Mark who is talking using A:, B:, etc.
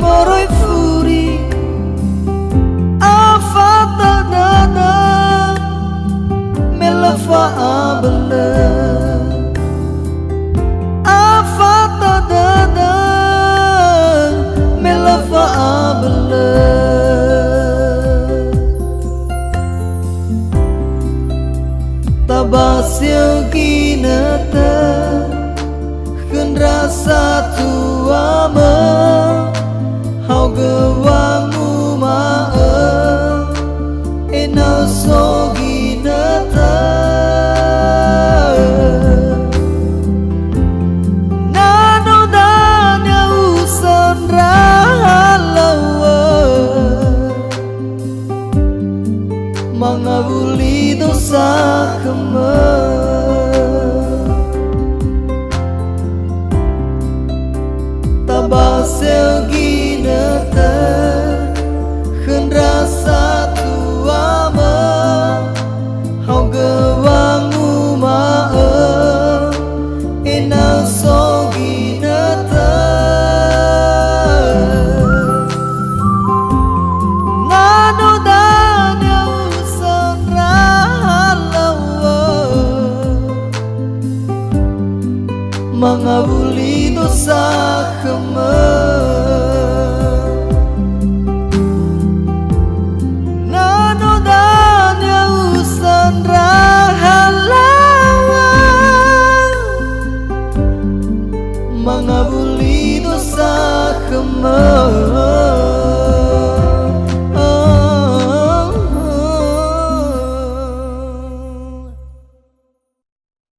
A: moroi furi afata dada melafa abele afata dada melafa abele tabasya kinata khun rasa tuama hau gewangu ma ena soginata nano danya usan rahalawa mangabuli dosa kema tabasel ginata khun rasa tuama hau gewangu ma ena soginata ngano danya usan rahalawa mangabuli dosa kema ngano danya usan rahalawa mangabuli dosa kema